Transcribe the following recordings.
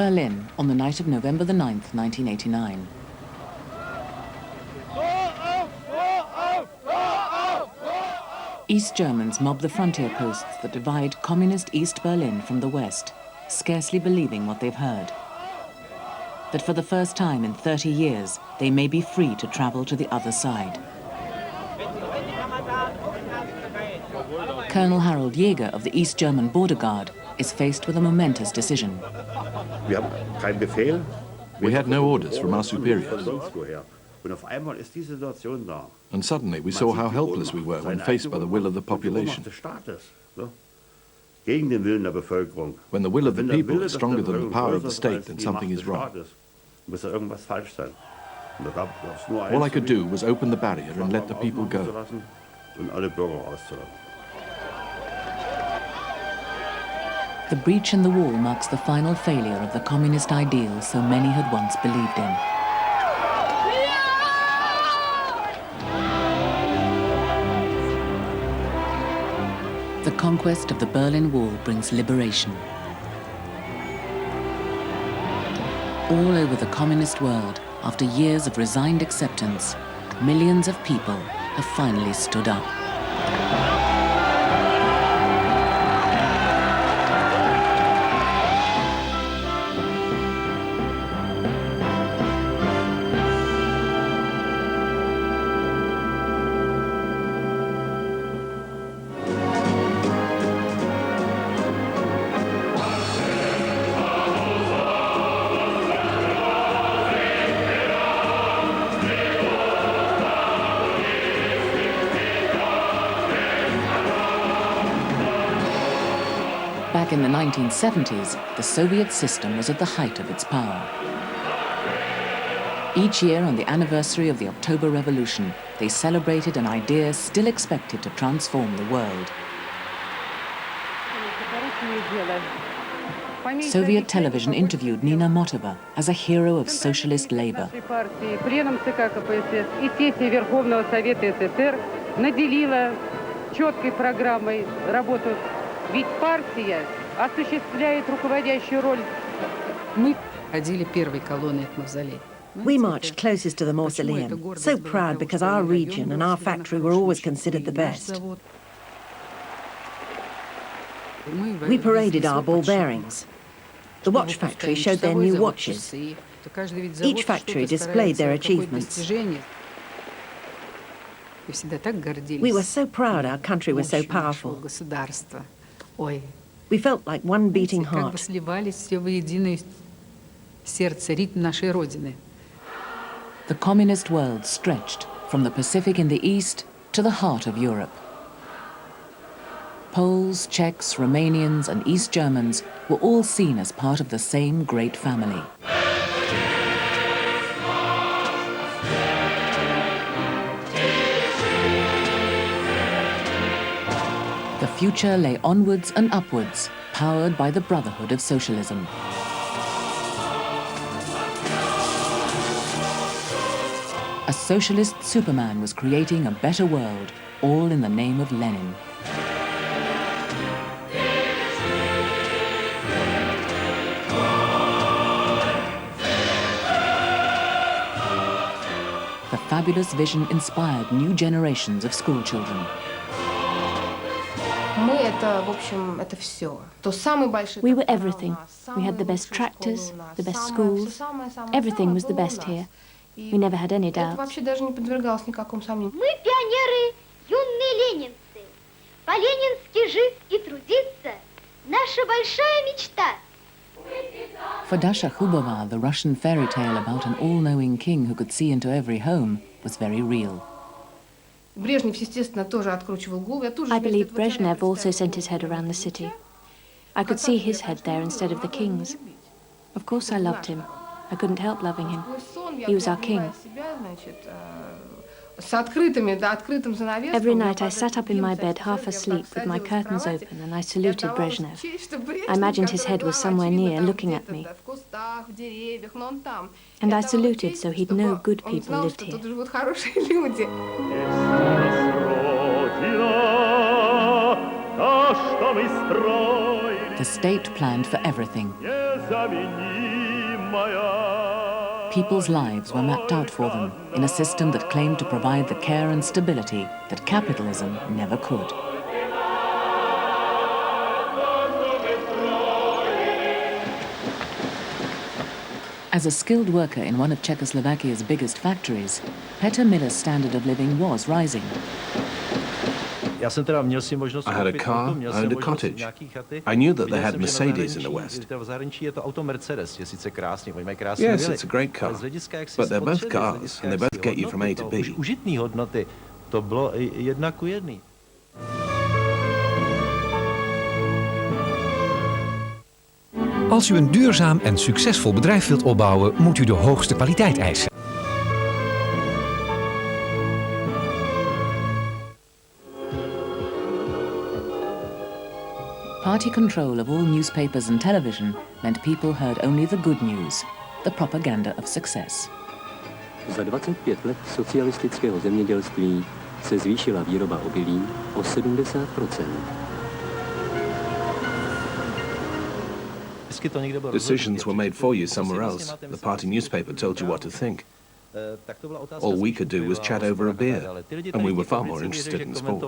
Berlin, on the night of November the 9th, 1989. East Germans mob the frontier posts that divide communist East Berlin from the West, scarcely believing what they've heard. That for the first time in 30 years, they may be free to travel to the other side. Colonel Harold Jäger of the East German Border Guard is faced with a momentous decision. We had no orders from our superiors. And suddenly we saw how helpless we were when faced by the will of the population. When the will of the people is stronger than the power of the state, then something is wrong. All I could do was open the barrier and let the people go. The breach in the wall marks the final failure of the communist ideal so many had once believed in. The conquest of the Berlin Wall brings liberation. All over the communist world, after years of resigned acceptance, millions of people have finally stood up. Back in the 1970s, the Soviet system was at the height of its power. Each year on the anniversary of the October Revolution, they celebrated an idea still expected to transform the world. Soviet television interviewed Nina Motova as a hero of socialist labor. Ведь партия осуществляет руководящую роль. Мы ходили первой колонной от мавзолея. We marched closest to the mausoleum, so proud because our region and our factory were always considered the best. We paraded our ball bearings. The watch factory showed their new watches. Each factory displayed their achievements. We were so proud our country was so powerful. We felt like one beating heart. The communist world stretched from the Pacific in the east to the heart of Europe. Poles, Czechs, Romanians, and East Germans were all seen as part of the same great family. The future lay onwards and upwards, powered by the brotherhood of socialism. A socialist Superman was creating a better world, all in the name of Lenin. The fabulous vision inspired new generations of schoolchildren. We were everything. We had the best tractors, the best schools. Everything was the best here. We never had any doubts. Мы пионеры, юные ленинцы. По-ленински жить и трудиться – наша большая мечта. For Dasha Khubova, the Russian fairy tale about an all-knowing king who could see into every home was very real. I believe Brezhnev also sent his head around the city. I could see his head there instead of the king's. Of course I loved him. I couldn't help loving him. He was our king. Every night I sat up in my bed half asleep with my curtains open and I saluted Brezhnev. I imagined his head was somewhere near looking at me. And I saluted so he'd know good people lived here. The state planned for everything. People's lives were mapped out for them in a system that claimed to provide the care and stability that capitalism never could. As a skilled worker in one of Czechoslovakia's biggest factories, Petr Miller's standard of living was rising. I had a car, I owned a cottage. I knew that they had Mercedes in the West. Yes, it's a great car, but they're both cars, and they both get you from A to B. Als u een duurzaam en succesvol bedrijf wilt opbouwen, moet u de hoogste kwaliteit eisen. Party control of all newspapers and television meant people heard only the good news, the propaganda of success. Za 25 let socialistického zemědělství se zvýšila výroba obilí o 70%. Decisions were made for you somewhere else. The party newspaper told you what to think. All we could do was chat over a beer, and we were far more interested in sport.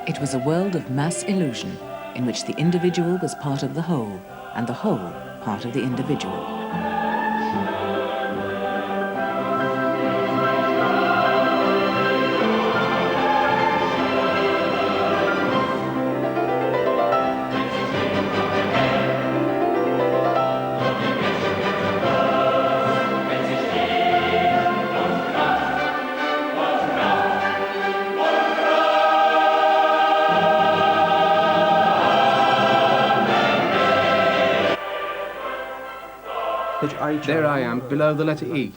It was a world of mass illusion in which the individual was part of the whole and the whole part of the individual. There I am, below the letter E.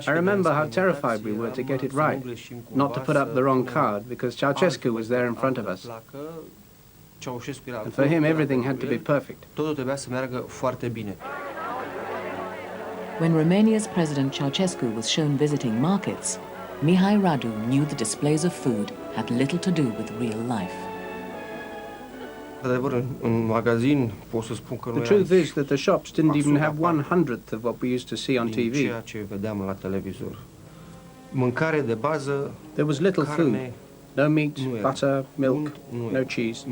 I remember how terrified we were to get it right, not to put up the wrong card, because Ceausescu was there in front of us. And for him, everything had to be perfect. When Romania's President Ceausescu was shown visiting markets, Mihai Radu knew the displays of food had little to do with real life. The truth is that the shops didn't even have 1/100th of what we used to see on TV. There was little food. No meat, butter, milk, no cheese.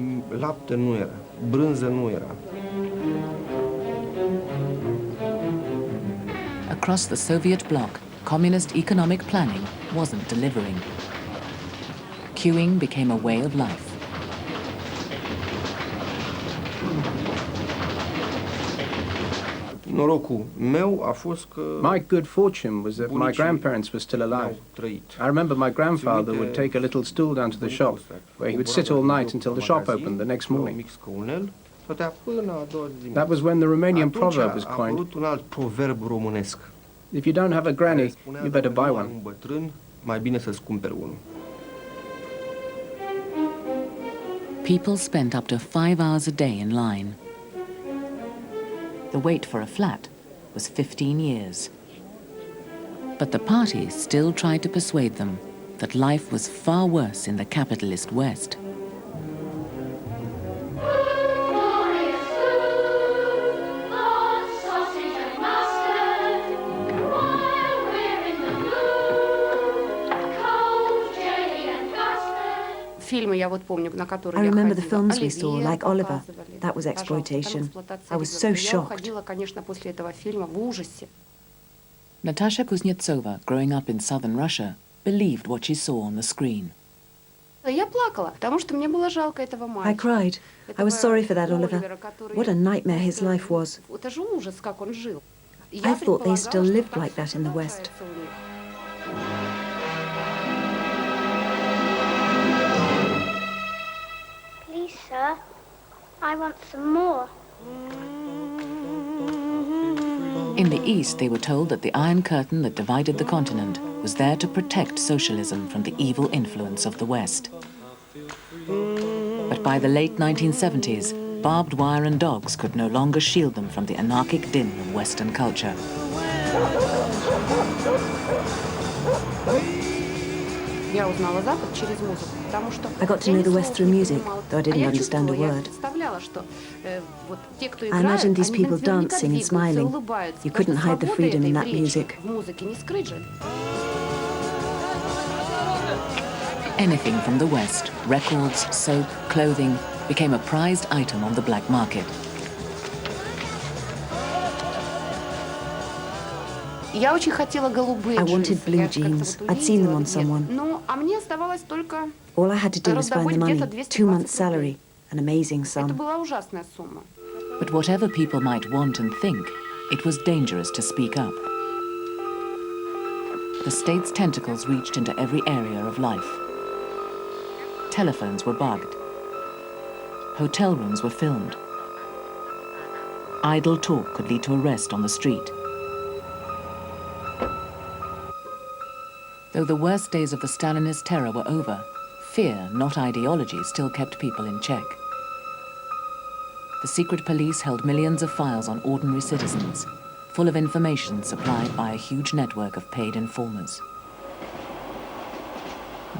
Across the Soviet bloc, communist economic planning wasn't delivering. Queuing became a way of life. My good fortune was that my grandparents were still alive. I remember my grandfather would take a little stool down to the shop, where he would sit all night until the shop opened the next morning. That was when the Romanian proverb was coined. If you don't have a granny, you better buy one. People spent up to 5 hours a day in line. The wait for a flat was 15 years. But the party still tried to persuade them that life was far worse in the capitalist West. I remember the films we saw, like Oliver. That was exploitation. I was so shocked. Natasha Kuznetsova, growing up in southern Russia, believed what she saw on the screen. I cried. I was sorry for that Oliver. What a nightmare his life was. I thought they still lived like that in the West. Please, sir, I want some more. In the East, they were told that the Iron Curtain that divided the continent was there to protect socialism from the evil influence of the West. But by the late 1970s, barbed wire and dogs could no longer shield them from the anarchic din of Western culture. I got to know the West through music, though I didn't understand a word. I imagined these people dancing and smiling. You couldn't hide the freedom in that music. Anything from the West, records, soap, clothing, became a prized item on the black market. I wanted blue jeans. I'd seen them on someone. All I had to do was find the money, 2 months' salary, an amazing sum. But whatever people might want and think, it was dangerous to speak up. The state's tentacles reached into every area of life. Telephones were bugged. Hotel rooms were filmed. Idle talk could lead to arrest on the street. Though the worst days of the Stalinist terror were over, fear, not ideology, still kept people in check. The secret police held millions of files on ordinary citizens, full of information supplied by a huge network of paid informers.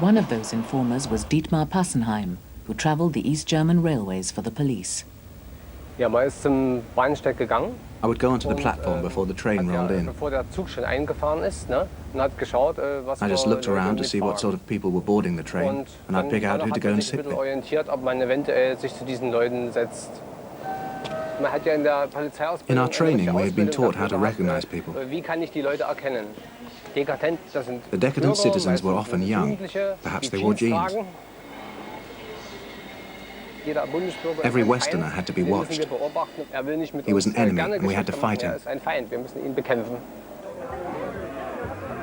One of those informers was Dietmar Passenheim, who traveled the East German railways for the police. Ja, man ist zum Bahnsteig gegangen. I would go onto the platform before the train rolled in. Bevor der Zug schon eingefahren ist, ne? Und hat geschaut, was I just looked around to see what sort of people were boarding the train, and I'd pick out who to go and sit with. Orientiert, ob man eventuell sich zu diesen Leuten setzt. Man hat ja in der Polizeiausbildung In our training, we had been taught how to recognize people. Wie kann ich die Leute erkennen? Dekadent, das sind The decadent citizens were often young. Perhaps they wore jeans. Every Westerner had to be watched. He was an enemy, and we had to fight him.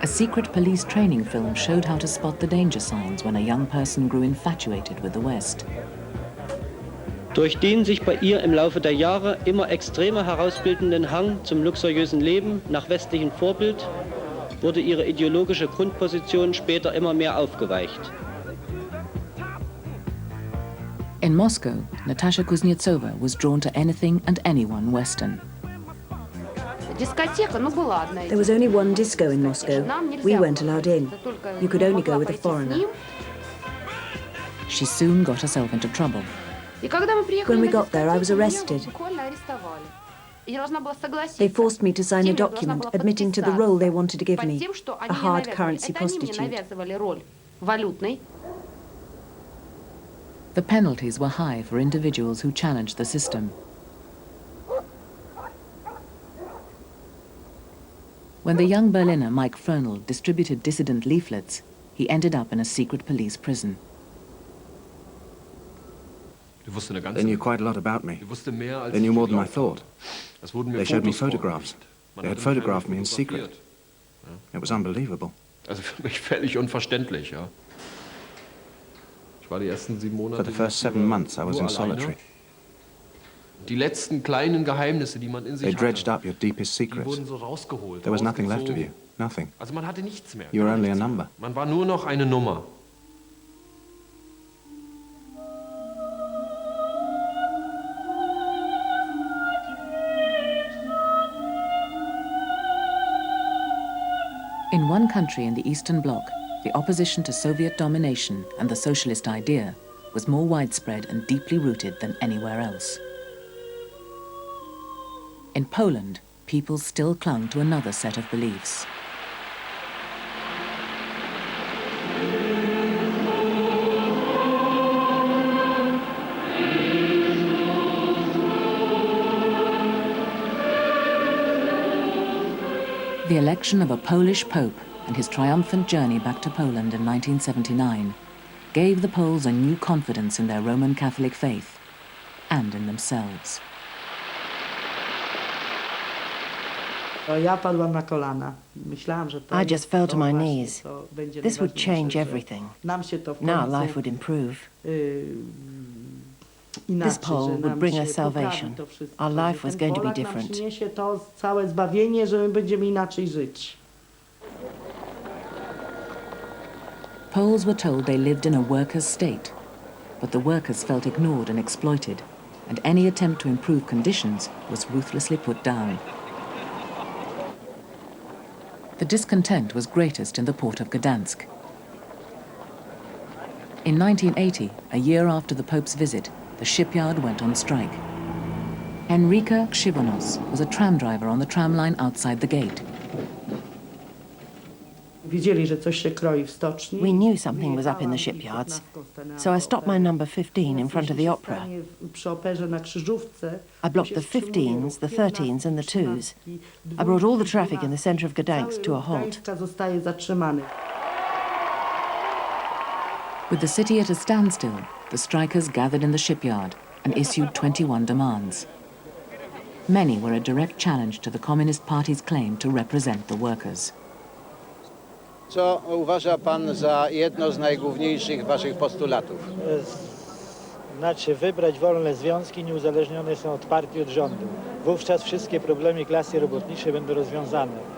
A secret police training film showed how to spot the danger signs when a young person grew infatuated with the West. Durch den sich bei ihr im Laufe der Jahre immer extremer herausbildenden Hang zum luxuriösen Leben nach westlichem Vorbild wurde ihre ideologische Grundposition später immer mehr aufgeweicht. In Moscow, Natasha Kuznetsova was drawn to anything and anyone Western. There was only one disco in Moscow. We weren't allowed in. You could only go with a foreigner. She soon got herself into trouble. When we got there, I was arrested. They forced me to sign a document admitting to the role they wanted to give me, a hard currency prostitute. The penalties were high for individuals who challenged the system. When the young Berliner Mike Fernl distributed dissident leaflets, he ended up in a secret police prison. They knew quite a lot about me. They knew more than I thought. They showed me photographs. They had photographed me in secret. It was unbelievable. Also für mich völlig unverständlich, ja. For the first 7 months, I was in solitary. Die letzten kleinen Geheimnisse, die man in sich They dredged hatte, up your deepest die secrets. wurden so rausgeholt. There was nothing left of you. Nothing. Also man hatte nichts mehr. You were only a number. Man war nur noch eine Nummer. In one country in the Eastern Bloc, the opposition to Soviet domination and the socialist idea was more widespread and deeply rooted than anywhere else. In Poland, people still clung to another set of beliefs. The election of a Polish pope and his triumphant journey back to Poland in 1979 gave the Poles a new confidence in their Roman Catholic faith and in themselves. I just fell to my knees. This would change everything. Now life would improve. This pole would bring us salvation. Our life was going to be different. Poles were told they lived in a workers' state, but the workers felt ignored and exploited, and any attempt to improve conditions was ruthlessly put down. The discontent was greatest in the port of Gdansk. In 1980, a year after the Pope's visit, the shipyard went on strike. Henryka Krzywonos was a tram driver on the tram line outside the gate. We knew something was up in the shipyards, so I stopped my number 15 in front of the opera. I blocked the 15s, the 13s and the 2s. I brought all the traffic in the centre of Gdansk to a halt. With the city at a standstill, the strikers gathered in the shipyard and issued 21 demands. Many were a direct challenge to the Communist Party's claim to represent the workers. Co uważa pan za jedno z najgłówniejszych waszych postulatów? Znaczy wybrać wolne związki nieuzależnione są od partii, od rządu. Wówczas wszystkie problemy klasy robotniczej będą rozwiązane.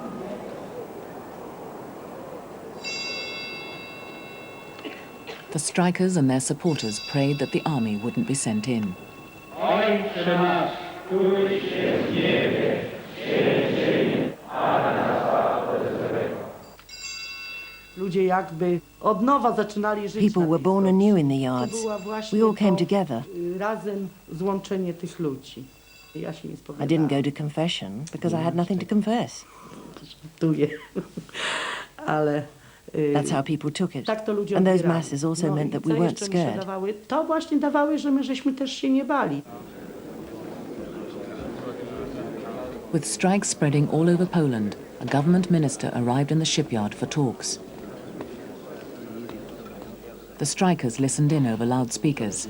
The strikers and their supporters prayed that the army wouldn't be sent in. Ojcze nasz, któryś jest w niebie, święty, a nas People were born anew in the yards. We all came together. I didn't go to confession because I had nothing to confess. That's how people took it. And those masses also meant that we weren't scared. With strikes spreading all over Poland, a government minister arrived in the shipyard for talks. The strikers listened in over loudspeakers.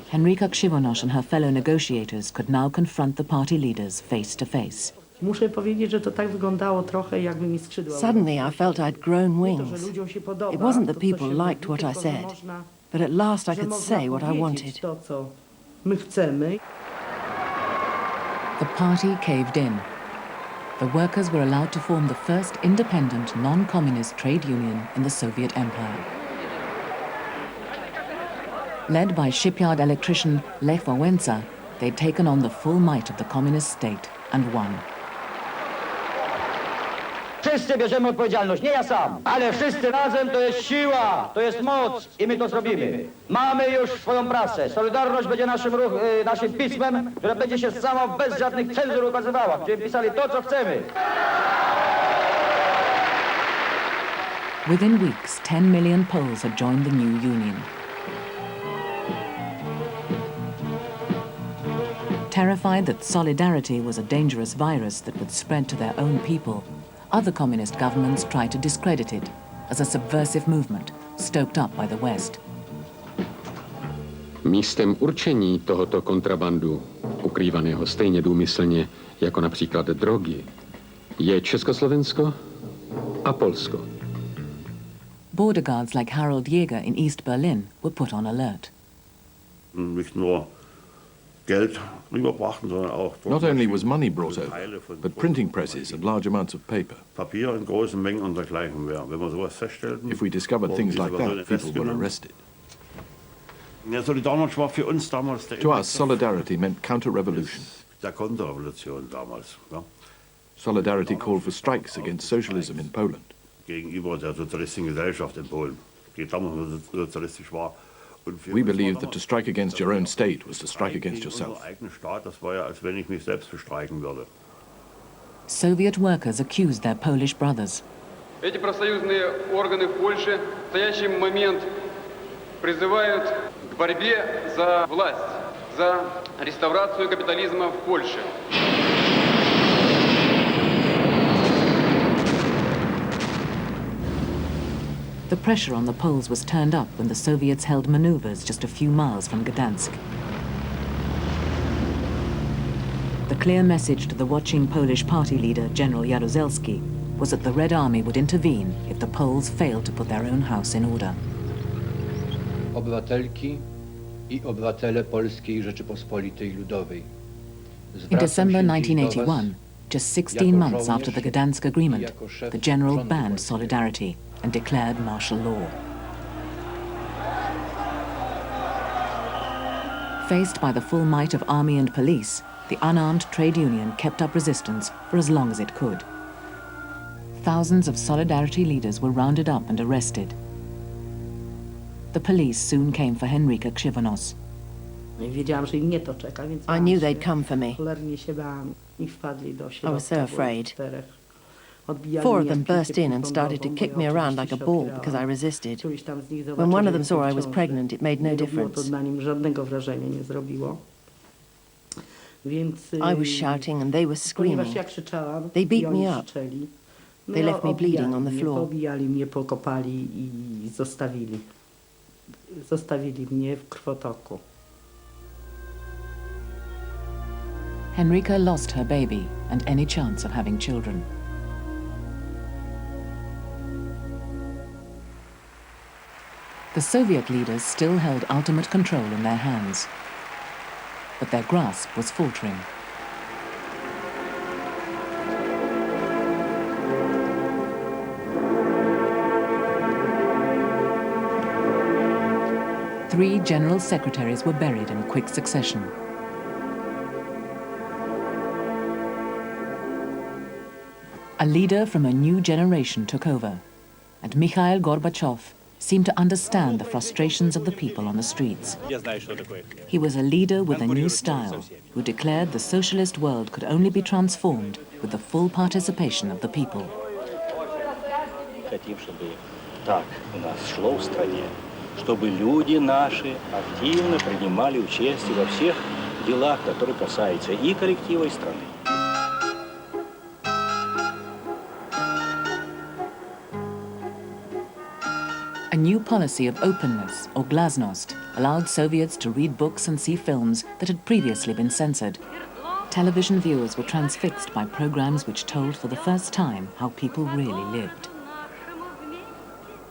Henryka Krzywonos and her fellow negotiators could now confront the party leaders face to face. Suddenly I felt I'd grown wings. It wasn't that people liked what I said, but at last I could say what I wanted. The party caved in. The workers were allowed to form the first independent, non-communist trade union in the Soviet Empire. Led by shipyard electrician Lech Wałęsa, they'd taken on the full might of the communist state and won. Wszyscy bierzemy odpowiedzialność, nie ja sam, ale wszyscy razem to jest siła, to jest moc i my to zrobimy. Mamy już swoją prasę. Solidarność będzie naszym pismem, które będzie się samo bez żadnych cenzur ukazywała. Będziemy pisali to, co chcemy. Within weeks, 10 million Poles had joined the new union. Terrified that solidarity was a dangerous virus that would spread to their own people, other communist governments tried to discredit it as a subversive movement stoked up by the West. Místem určení tohoto kontrabandu, ukrývaného stejně důmyslně jako například drogy, je Československo a Polsko. Border guards like Harold Jäger in East Berlin were put on alert. Not only was money brought over, but printing presses and large amounts of paper. If we discovered things like that, people were arrested. To us, solidarity meant counter-revolution. Solidarity called for strikes against socialism in Poland. We believed that to strike against your own state was to strike against yourself. Soviet workers accused their Polish brothers. Эти профсоюзные органы в Польше в настоящий момент призывают к борьбе за власть, за реставрацию капитализма в Польше. The pressure on the Poles was turned up when the Soviets held maneuvers just a few miles from Gdansk. The clear message to the watching Polish party leader, General Jaruzelski, was that the Red Army would intervene if the Poles failed to put their own house in order. Obywatelki I obywatele Polskiej Rzeczypospolitej Ludowej. In December 1981, just 16 months after the Gdansk Agreement, the general banned solidarity and declared martial law. Faced by the full might of army and police, the unarmed trade union kept up resistance for as long as it could. Thousands of solidarity leaders were rounded up and arrested. The police soon came for Henryka Krzywonos. I knew they'd come for me. I was so afraid. 4 of them burst in and started to kick me around like a ball because I resisted. When one of them saw I was pregnant, it made no difference. I was shouting and they were screaming. They beat me up. They left me bleeding on the floor. Henryka lost her baby and any chance of having children. The Soviet leaders still held ultimate control in their hands, but their grasp was faltering. Three general secretaries were buried in quick succession. A leader from a new generation took over, and Mikhail Gorbachev seemed to understand the frustrations of the people on the streets. He was a leader with a new style, who declared the socialist world could only be transformed with the full participation of the people. Хотим, чтобы так у нас шло в стране, чтобы люди наши активно принимали участие во всех делах, которые касаются и коллектива, и страны. A new policy of openness, or glasnost, allowed Soviets to read books and see films that had previously been censored. Television viewers were transfixed by programs which told for the first time how people really lived.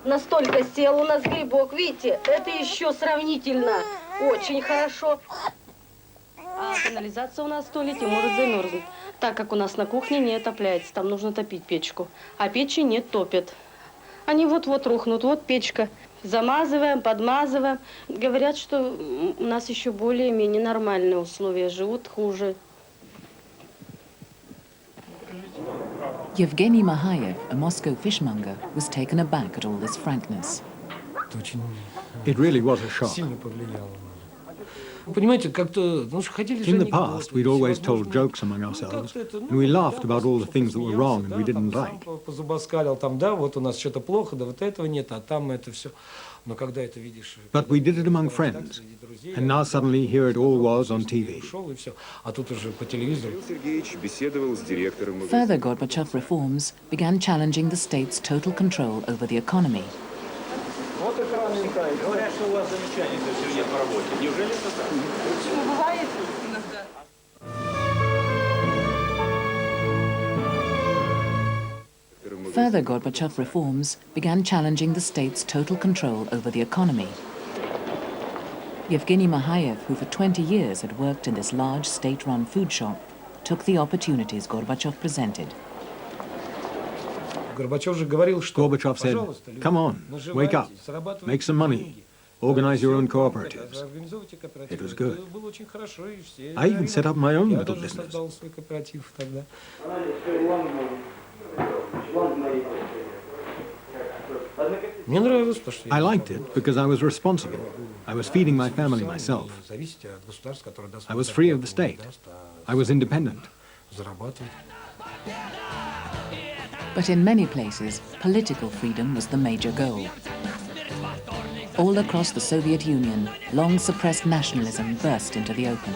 Настолько сел у нас грибок, видите, это еще сравнительно очень хорошо. А канализация у нас в туалете может замерзнуть, так как у нас на кухне не отопляется, там нужно топить печку, а печи не топят. Они вот-вот рухнут, вот печка. Замазываем, подмазываем. Говорят, что у нас еще более-менее нормальные условия, живут хуже. Yevgeny Mahayev, a Moscow fishmonger, was taken aback at all this frankness. It really was a shock. In the past, we'd always told jokes among ourselves, and we laughed about all the things that were wrong and we didn't like. But we did it among friends, and now suddenly here it all was on TV. Further Gorbachev reforms began challenging the state's total control over the economy. Further Gorbachev reforms began challenging the state's total control over the economy. Yevgeny Mahayev, who for 20 years had worked in this large state-run food shop, took the opportunities Gorbachev presented. Gorbachev said, come on, wake up, make some money, organize your own cooperatives. It was good. I even set up my own little business. I liked it because I was responsible. I was feeding my family myself. I was free of the state. I was independent. But in many places, political freedom was the major goal. All across the Soviet Union, long-suppressed nationalism burst into the open.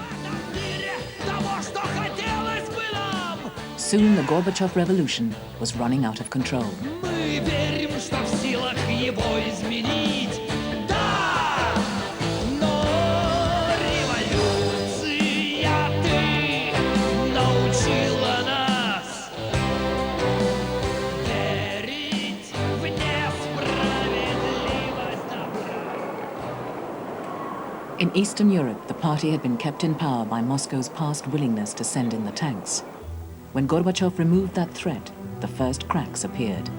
Soon the Gorbachev revolution was running out of control. In Eastern Europe, the party had been kept in power by Moscow's past willingness to send in the tanks. When Gorbachev removed that threat, the first cracks appeared.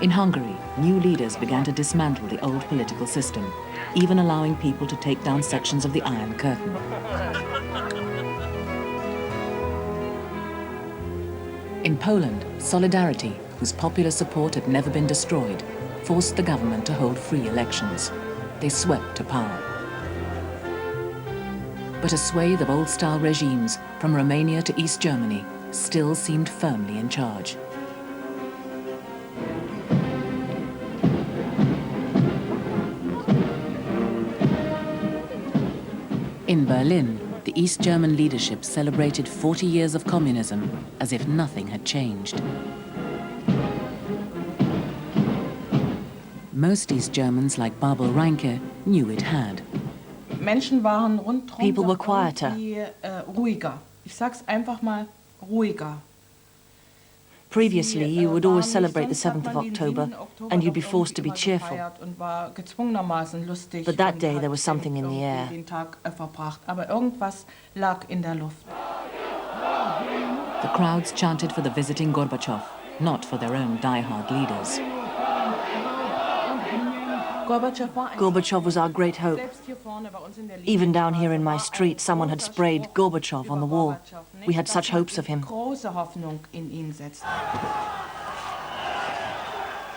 In Hungary, new leaders began to dismantle the old political system, even allowing people to take down sections of the Iron Curtain. In Poland, solidarity, whose popular support had never been destroyed, forced the government to hold free elections. They swept to power. But a swathe of old-style regimes, from Romania to East Germany, still seemed firmly in charge. In Berlin, the East German leadership celebrated 40 years of communism as if nothing had changed. Most East Germans, like Barbel Reinke, knew it had. People were quieter. Ruhiger. Ich sag's einfach mal, ruhiger. Previously, you would always celebrate the 7th of October, and you'd be forced to be cheerful. But that day, there was something in the air. The crowds chanted for the visiting Gorbachev, not for their own die-hard leaders. Gorbachev was our great hope. Even down here in my street, someone had sprayed Gorbachev on the wall. We had such hopes of him.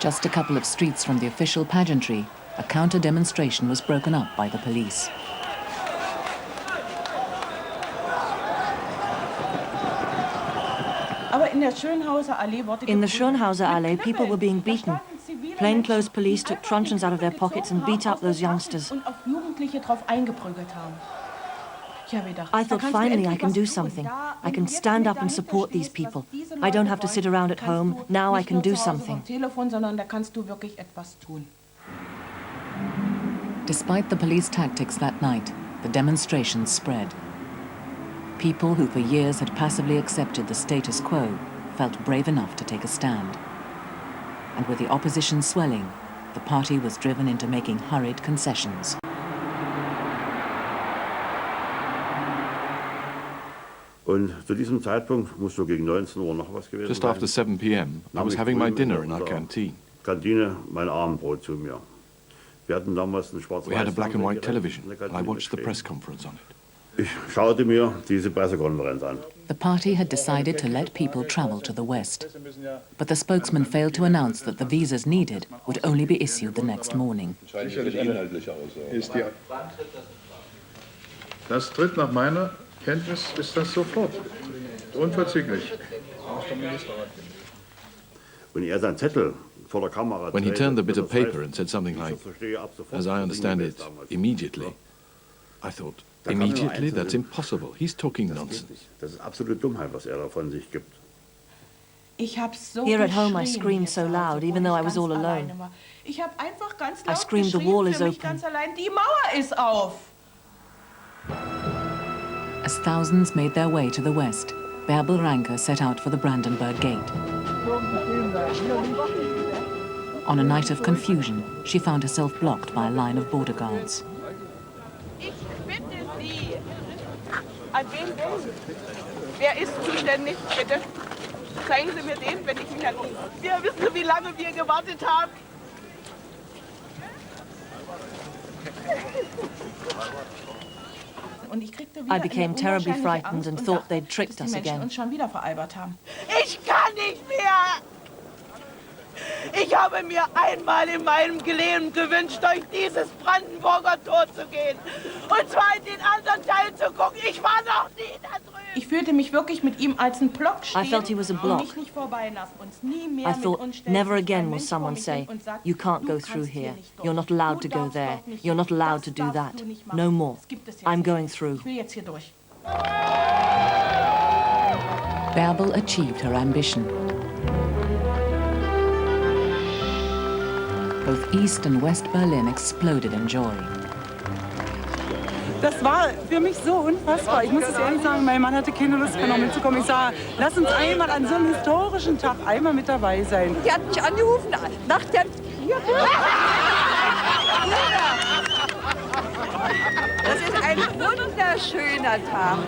Just a couple of streets from the official pageantry, a counter-demonstration was broken up by the police. In the Schönhauser Allee, people were being beaten. Plainclothes police took truncheons out of their pockets and beat up those youngsters. I thought, finally, I can do something. I can stand up and support these people. I don't have to sit around at home. Now I can do something. Despite the police tactics that night, the demonstrations spread. People who for years had passively accepted the status quo felt brave enough to take a stand. And with the opposition swelling, the party was driven into making hurried concessions. Just after 7 p.m., I was having my dinner in our canteen. We had a black and white television, and I watched the press conference on it. The party had decided to let people travel to the West, but the spokesman failed to announce that the visas needed would only be issued the next morning. Das tritt nach meiner Kenntnis ist das sofort. Unverzüglich. When he turned the bit of paper and said something like, "As I understand it, immediately," I thought, immediately? That's impossible. He's talking nonsense. Here at home, I screamed so loud, even though I was all alone. I screamed, "The wall is open." As thousands made their way to the west, Bärbel Reinke set out for the Brandenburg Gate. On a night of confusion, she found herself blocked by a line of border guards. An wen denn? Wer ist zuständig? Bitte zeigen Sie mir den, wenn ich mich an ihn. Wir wissen, wie lange wir gewartet haben. I became terribly frightened and thought they'd tricked us again. Ich kann nicht mehr! Ich habe mir einmal in meinem Leben gewünscht, durch dieses Brandenburger Tor zu gehen. Und zwar in den anderen Teil zu gucken. Ich war noch nie da drüben. Ich fühlte mich wirklich mit ihm als ein Block stehen. I felt he was a block. Mich nicht vorbeinassen, uns nie mehr I thought, never again will someone say, "You can't go through here. You're not allowed to go there. You're not allowed to do that. No more. I'm going through." Bärbel achieved her ambition. Both East and West Berlin exploded in joy. Das war für mich so unfassbar. Ich muss es ehrlich sagen, mein Mann hatte keine Lust mehr, noch mitzukommen. Ich sage, lass uns einmal an so einem historischen Tag einmal mit dabei sein. Die hat mich angerufen nach der... Das ist ein wunderschöner Tag.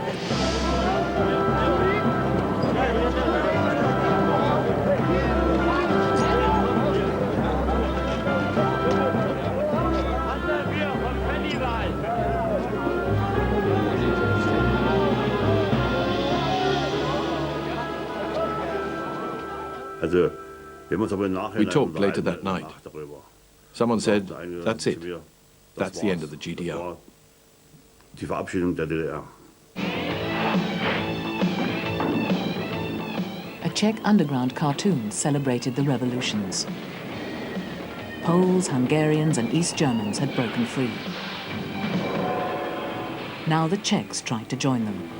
We talked later that night. Someone said, that's it. That's the end of the GDR. Die Verabschiedung der DDR. A Czech underground cartoon celebrated the revolutions. Poles, Hungarians and East Germans had broken free. Now the Czechs tried to join them.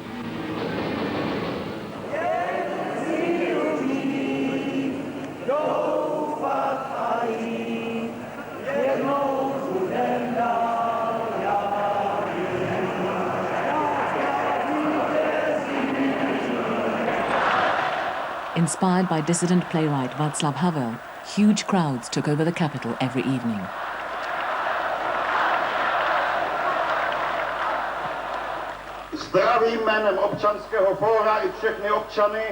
Inspired by dissident playwright Václav Havel, huge crowds took over the capital every evening. Zdravím jménem občanského fóra i všechny občany,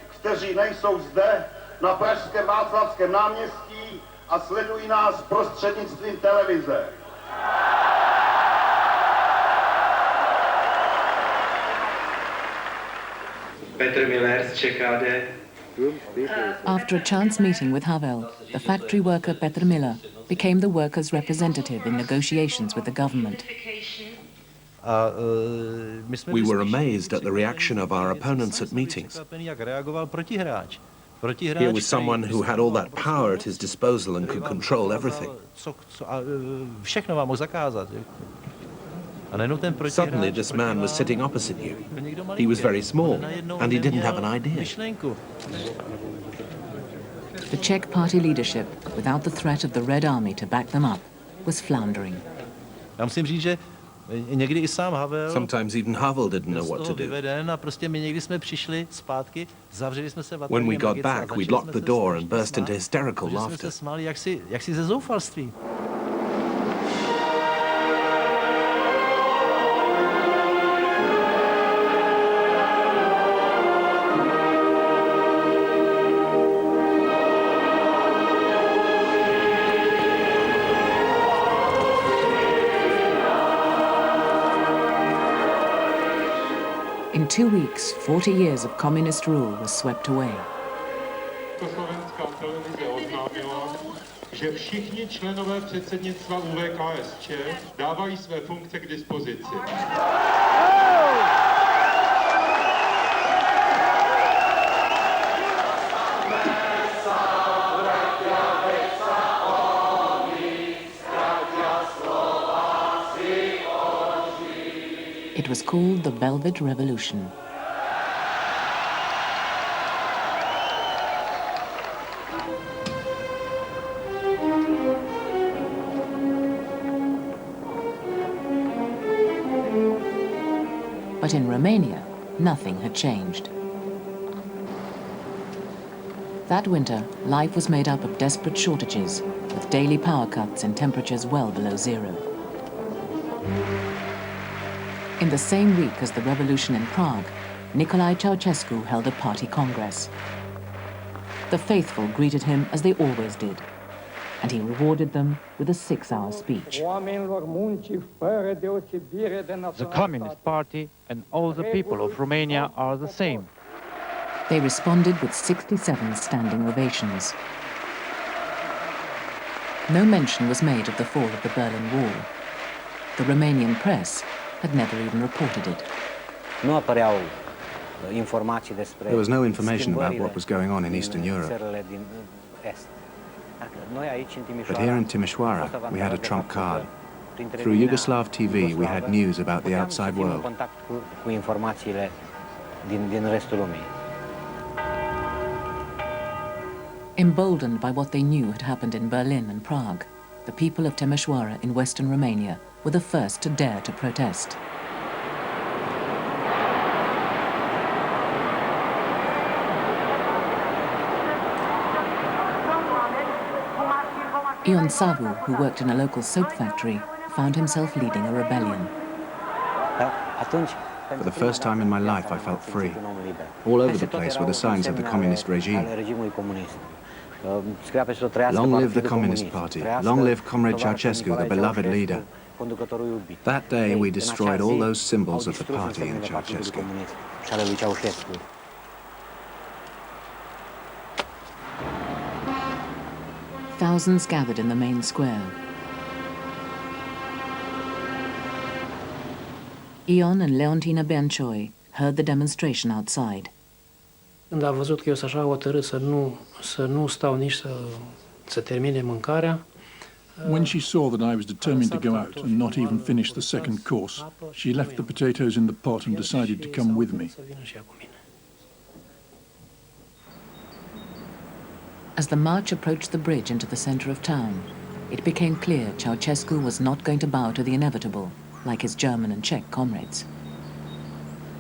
kteří nejsou zde na pražském Václavském náměstí a sledují nás prostřednictvím televize. Petr Miller z ČKD. After a chance meeting with Havel, the factory worker Petr Miller became the workers' representative in negotiations with the government. We were amazed at the reaction of our opponents at meetings. Here was someone who had all that power at his disposal and could control everything. Suddenly this man was sitting opposite you. He was very small, and he didn't have an idea. The Czech party leadership, without the threat of the Red Army to back them up, was floundering. Sometimes even Havel didn't know what to do. When we got back, we'd locked the door and burst into hysterical laughter. In 2 weeks, 40 years of communist rule was swept away. Televize oznámila, že všichni členové předsednictva UVKSČ dávají své funkce k dispozici. It was called the Velvet Revolution. But in Romania, nothing had changed. That winter, life was made up of desperate shortages, with daily power cuts and temperatures well below zero. In the same week as the revolution in Prague, Nicolae Ceausescu held a party congress. The faithful greeted him as they always did, and he rewarded them with a 6-hour speech. The Communist Party and all the people of Romania are the same. They responded with 67 standing ovations. No mention was made of the fall of the Berlin Wall. The Romanian press had never even reported it. There was no information about what was going on in Eastern Europe. But here in Timișoara, we had a trump card. Through Yugoslav TV, we had news about the outside world. Emboldened by what they knew had happened in Berlin and Prague, the people of Timișoara in western Romania were the first to dare to protest. Ion Savu, who worked in a local soap factory, found himself leading a rebellion. For the first time in my life, I felt free. All over the place were the signs of the communist regime. Long live the Communist Party. Long live Comrade Ceausescu, the beloved leader. That day, we destroyed all those symbols of the party in Ceausescu. Thousands gathered in the main square. Ion and Leontina Benchoi heard the demonstration outside. Când a văzut că eu sunt așa hotărât să nu stau nici să termine mâncarea, When she saw that I was determined to go out and not even finish the second course, she left the potatoes in the pot and decided to come with me. As the march approached the bridge into the center of town, it became clear Ceausescu was not going to bow to the inevitable, like his German and Czech comrades.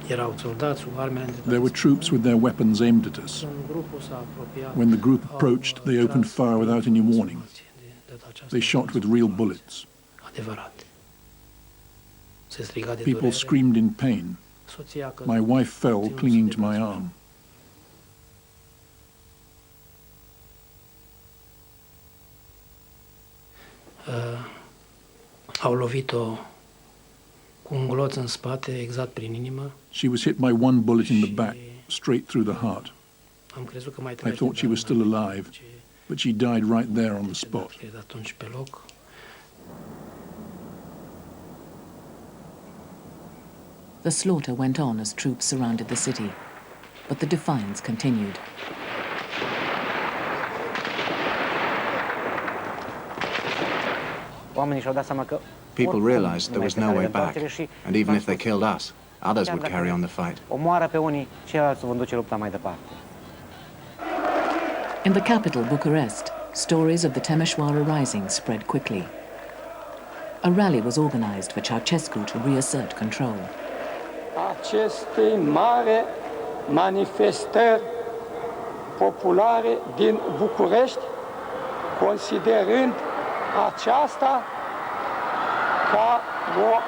There were troops with their weapons aimed at us. When the group approached, they opened fire without any warning. They shot with real bullets. People screamed in pain. My wife fell, clinging to my arm. Au lovit-o cu un gloț în spate, exact prin inimă. She was hit by one bullet in the back, straight through the heart. I thought she was still alive, but she died right there on the spot. The slaughter went on as troops surrounded the city, but the defiance continued. People realized there was no way back, and even if they killed us, others would carry on the fight. In the capital, Bucharest, stories of the Timișoara Rising spread quickly. A rally was organized for Ceausescu to reassert control. Acestei mari manifestări populare din București, considerând aceasta ca o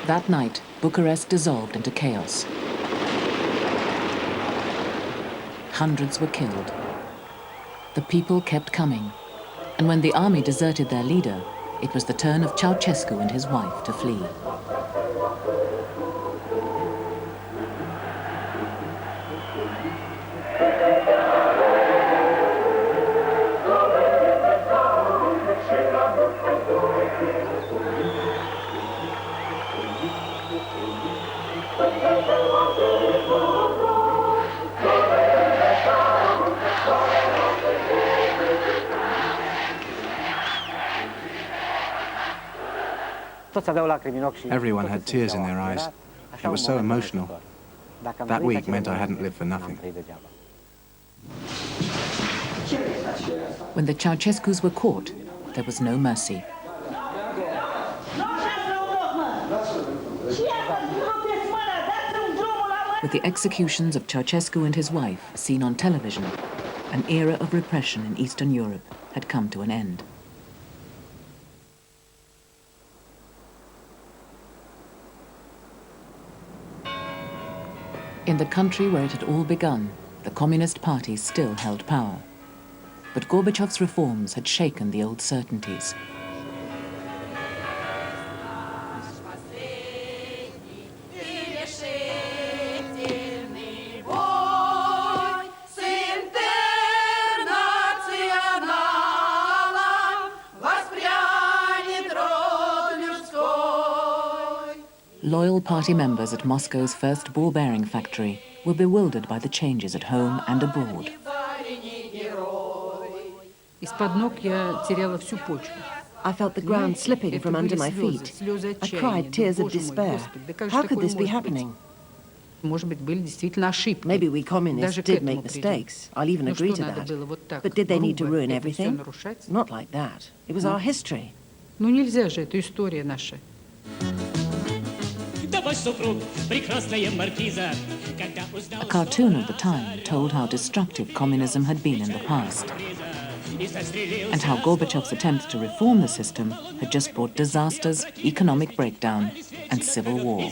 That night, Bucharest dissolved into chaos. Hundreds were killed. The people kept coming, and when the army deserted their leader, it was the turn of Ceausescu and his wife to flee. Everyone had tears in their eyes. It was so emotional. That week meant I hadn't lived for nothing. When the Ceausescus were caught, there was no mercy. With the executions of Ceausescu and his wife seen on television, an era of repression in Eastern Europe had come to an end. In the country where it had all begun, the Communist Party still held power. But Gorbachev's reforms had shaken the old certainties. Loyal party members at Moscow's first ball-bearing factory were bewildered by the changes at home and abroad. I felt the ground slipping from under my feet. I cried tears of despair. How could this be happening? Maybe we communists did make mistakes. I'll even agree to that. But did they need to ruin everything? Not like that. It was our history. A cartoon of the time told how destructive communism had been in the past, and how Gorbachev's attempts to reform the system had just brought disasters, economic breakdown, and civil war.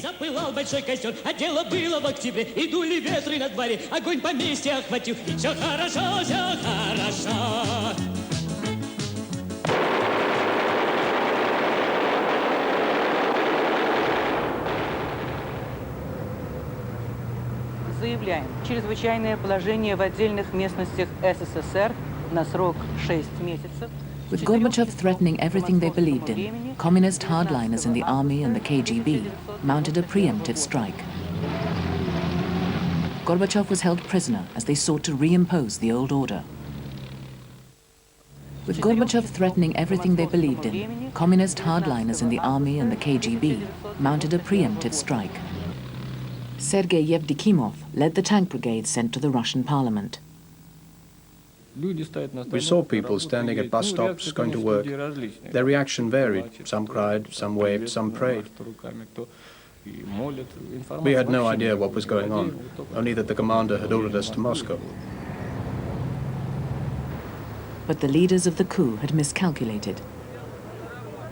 Объявляем чрезвычайное положение в отдельных местностях СССР на срок 6 месяцев. With Gorbachev threatening everything they believed in, communist hardliners in the army and the KGB mounted a preemptive strike. Gorbachev was held prisoner as they sought to reimpose the old order. With Gorbachev threatening everything they believed in, communist hardliners in the army and the KGB mounted a preemptive strike. Sergei Yevdokimov led the tank brigade sent to the Russian parliament. We saw people standing at bus stops, going to work. Their reaction varied. Some cried, some waved, some prayed. We had no idea what was going on, only that the commander had ordered us to Moscow. But the leaders of the coup had miscalculated.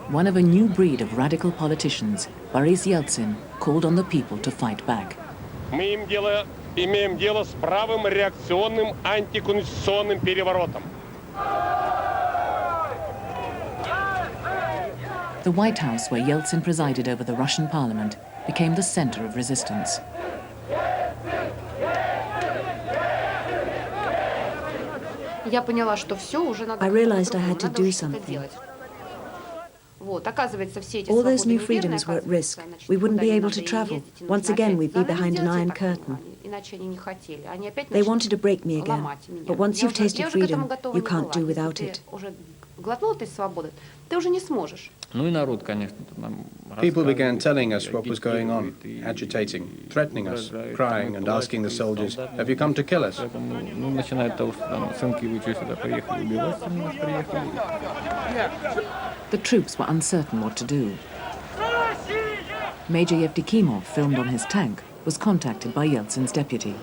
One of a new breed of radical politicians, Boris Yeltsin, called on the people to fight back. Мы имеем дело с правым реакционным антиконституционным переворотом. The White House, where Yeltsin presided over the Russian parliament, became the center of resistance. I realized I had to do something. All those new freedoms were at risk. We wouldn't be able to travel. Once again, we'd be behind an iron curtain. They wanted to break me again. But once you've tasted freedom, you can't do without it. People began telling us what was going on, agitating, threatening us, crying and asking the soldiers, "Have you come to kill us?" The troops were uncertain what to do. Major Yevdokimov, filmed on his tank, was contacted by Yeltsin's deputy.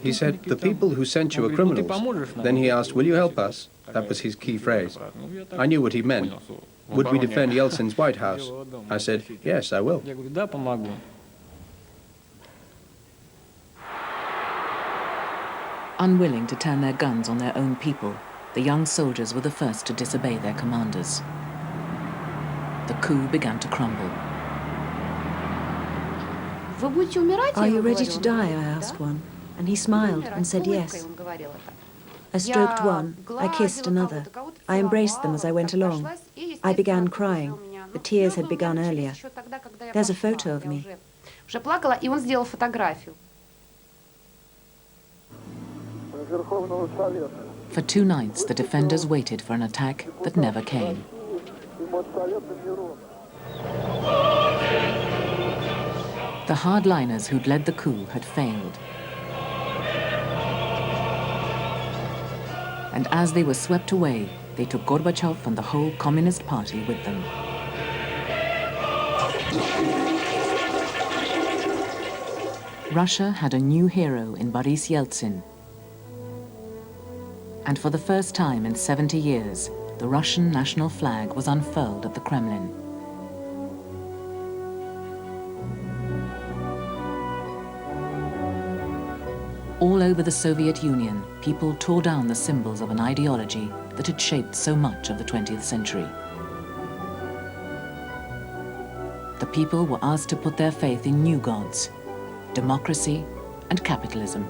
He said, "The people who sent you are criminals." Then he asked, "Will you help us?" That was his key phrase. I knew what he meant. Would we defend Yeltsin's White House? I said, "Yes, I will." Unwilling to turn their guns on their own people, the young soldiers were the first to disobey their commanders. The coup began to crumble. Are you ready to die? I asked one, and he smiled and said yes. I stroked one, I kissed another. I embraced them as I went along. I began crying. The tears had begun earlier. There's a photo of me. For 2 nights, the defenders waited for an attack that never came. The hardliners who'd led the coup had failed. And as they were swept away, they took Gorbachev and the whole Communist Party with them. Russia had a new hero in Boris Yeltsin. And for the first time in 70 years, the Russian national flag was unfurled at the Kremlin. All over the Soviet Union, people tore down the symbols of an ideology that had shaped so much of the 20th century. The people were asked to put their faith in new gods, democracy and capitalism.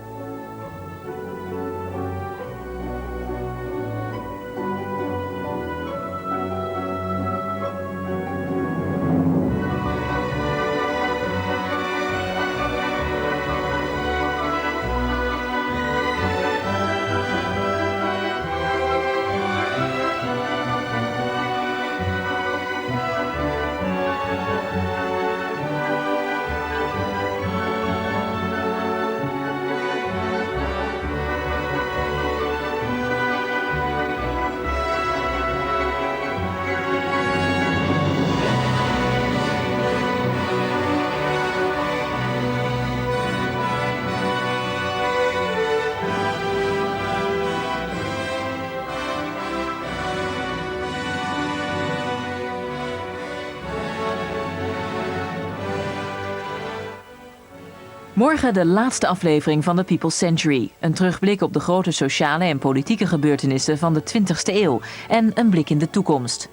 Morgen de laatste aflevering van de People's Century. Een terugblik op de grote sociale en politieke gebeurtenissen van de 20e eeuw. En een blik in de toekomst.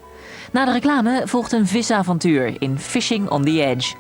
Na de reclame volgt een visavontuur in Fishing on the Edge.